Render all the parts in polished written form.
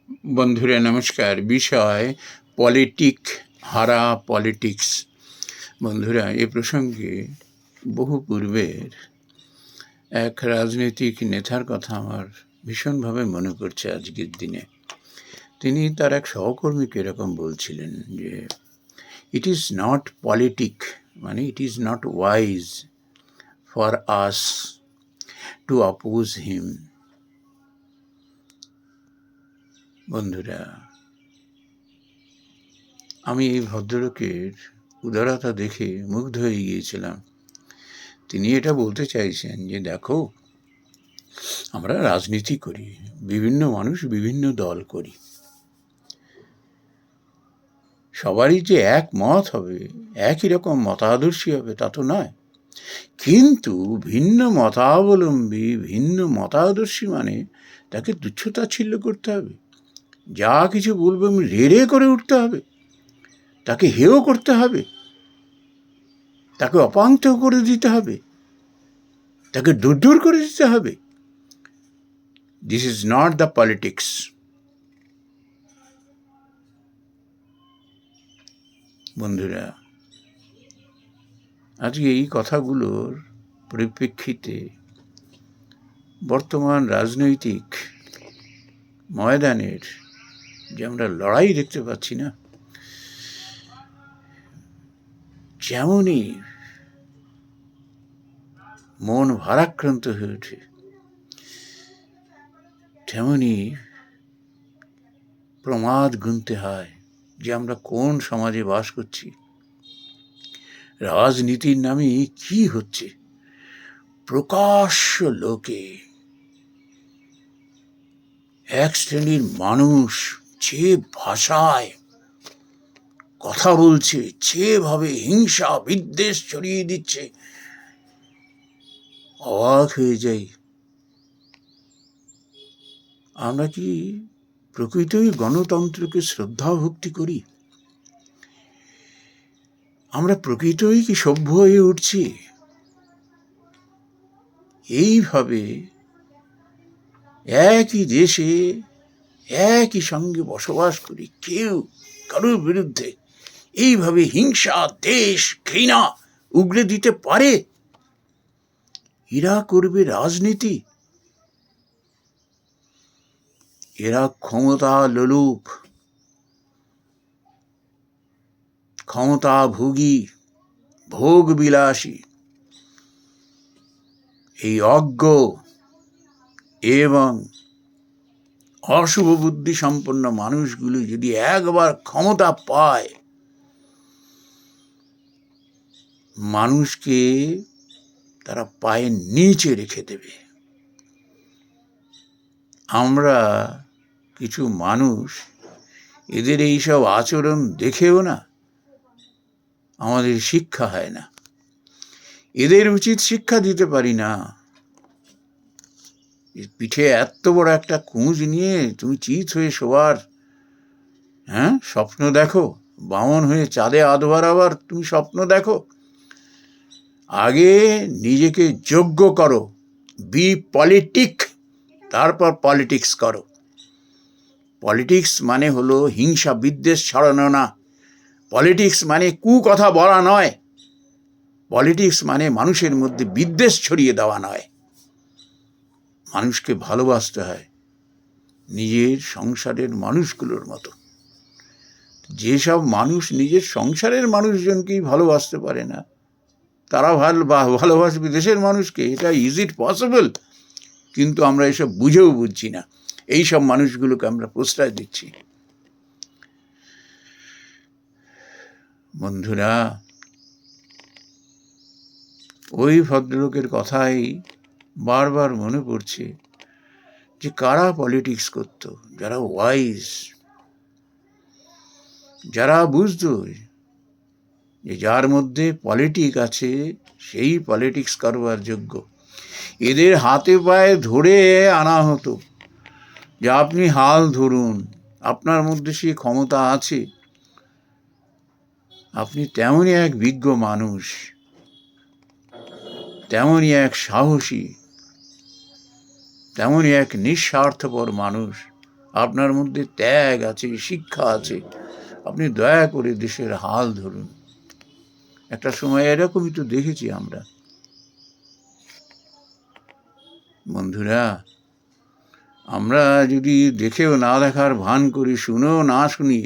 বন্ধুরা নমস্কার। বিষয় পলিটিক হারা পলিটিক্স। বন্ধুরা, এ প্রসঙ্গে বহু পূর্বের এক রাজনৈতিক নেতার কথা আমার ভীষণভাবে মনে পড়ছে আজকের দিনে। তিনি তার এক সহকর্মীকে এরকম বলছিলেন যে ইট ইজ নট পলিটিক, মানে it is not wise for us to oppose him. বন্ধুরা, আমি এই ভদ্রলোকের উদারতা দেখে মুগ্ধ হয়ে গিয়েছিলাম। তিনি এটা বলতে চাইছেন যে দেখো, আমরা রাজনীতি করি, বিভিন্ন মানুষ বিভিন্ন দল করি, সবারই যে এক মত হবে, একই রকম মতাদর্শী হবে তা তো নয়। কিন্তু ভিন্ন মতাবলম্বী, ভিন্ন মতাদর্শী মানে তাকে তুচ্ছতাচ্ছিল্য করতে হবে, যা কিছু বলবে আমি রেড়ে করে উঠতে হবে, তাকে হেয় করতে হবে, তাকে অপাঙ্ক্ত করে দিতে হবে, তাকে দূর করে দিতে হবে। This is not the politics. বন্ধুরা, আজকে এই কথাগুলোর পরিপ্রেক্ষিতে বর্তমান রাজনৈতিক ময়দানের যে আমরা লড়াই দেখতে পাচ্ছি না, যেমনই মন ভারাক্রান্ত হয়ে ওঠে, তেমনি প্রমাদ গুনতে হয় যে আমরা কোন সমাজে বাস করছি, রাজনীতির নামে কি হচ্ছে। প্রকাশ্য লোকে এক শ্রেণীর মানুষ যে ভাষায় কথা বলছে, যেভাবে হিংসা বিদ্বেষ ছড়িয়ে দিচ্ছে, অবাক হয়ে যাই। আমরা কি প্রকৃতই গণতন্ত্রকে শ্রদ্ধা ভক্তি করি? আমরা প্রকৃতই কি সভ্য হয়ে উঠছি? এইভাবে একই দেশে একই সঙ্গে বসবাস করি, কেউ কারোর বিরুদ্ধে এইভাবে হিংসা দেশ ঘৃণা উগরে দিতে পারে? এরা করবে রাজনীতি? এরা ক্ষমতা লোলুপ, ক্ষমতা ভোগী, ভোগ বিলাসী, এই অজ্ঞ এবং অশুভ বুদ্ধি সম্পন্ন মানুষগুলি যদি একবার ক্ষমতা পায়, মানুষকে তারা পায়ের নিচে রেখে দেবে। আমরা কিছু মানুষ এদের এইসব আচরণ দেখেও না, আমাদের শিক্ষা হয় না, এদের উচিত শিক্ষা দিতে পারি না। পিঠে এত বড় একটা কুঁজ নিয়ে তুমি চিত হয়ে শোবার স্বপ্ন দেখো, বামন হয়ে চাঁদে আধ বাড়াবার তুমি স্বপ্ন দেখো। আগে নিজেকে যোগ্য করো, বি পলিটিক, তারপর পলিটিক্স করো। পলিটিক্স মানে হলো হিংসা বিদ্বেষ ছড়ানো না। পলিটিক্স মানে কুকথা বলা নয়। পলিটিক্স মানে মানুষের মধ্যে বিদ্বেষ ছড়িয়ে দেওয়া নয়। মানুষকে ভালোবাসতে হয় নিজের সংসারের মানুষগুলোর মতো। যেসব মানুষ নিজের সংসারের মানুষজনকেই ভালোবাসতে পারে না, তারা ভালোবাসবে দেশের মানুষকে? এটা ইজ ইট পসিবল? কিন্তু আমরা এসব বুঝেও বুঝছি না, এইসব মানুষগুলোকে আমরা প্রশ্রয় দিচ্ছি। বন্ধুরা, ওই ভদ্রলোকের কথাই বারবার মনে পড়ছে যে কারা পলিটিক্স করত, যারা ওয়াইজ, যারা বুঝতো যে যার মধ্যে পলিটিক আছে সেই পলিটিক্স করবার যোগ্য। এদের হাতে পায়ে ধরে আনা হতো যে আপনি হাল ধরুন, আপনার মধ্যে সেই ক্ষমতা আছে, আপনি তেমনই এক বিজ্ঞ মানুষ, তেমনই এক সাহসী, তেমনই এক নিঃস্বার্থপর মানুষ, আপনার মধ্যে ত্যাগ আছে, শিক্ষা আছে, আপনি দয়া করে দেশের হাল ধরুন। একটা সময় এরকমই তো দেখেছি আমরা। বন্ধুরা, আমরা যদি দেখেও না দেখার ভান করি, শুনেও না শুনি,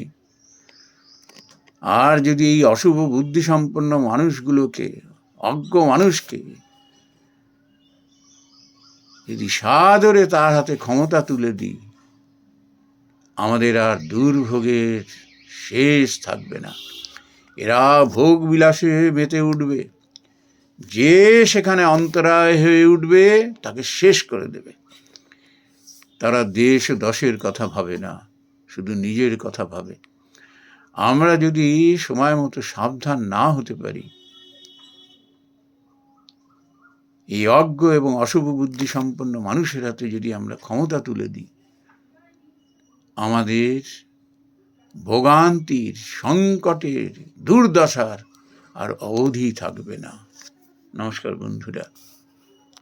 আর যদি এই অশুভ বুদ্ধিসম্পন্ন মানুষগুলোকে, অজ্ঞ মানুষকে যদি সাদরে তার হাতে ক্ষমতা তুলে দিই, আমাদের আর দুর্ভোগের শেষ থাকবে না। এরা ভোগ বিলাসে মেতে উঠবে, যে সেখানে অন্তরায় হয়ে উঠবে তাকে শেষ করে দেবে। তারা দেশ দশের কথা ভাবে না, শুধু নিজের কথা ভাবে। আমরা যদি সময় মতো সাবধান না হতে পারি, এই অজ্ঞ এবং অশুভ বুদ্ধি সম্পন্ন মানুষের হাতে যদি আমরা ক্ষমতা তুলে দিই, আমাদের ভোগান্তির, সংকটের, দুর্দশার আর অবধি থাকবে না। নমস্কার বন্ধুরা।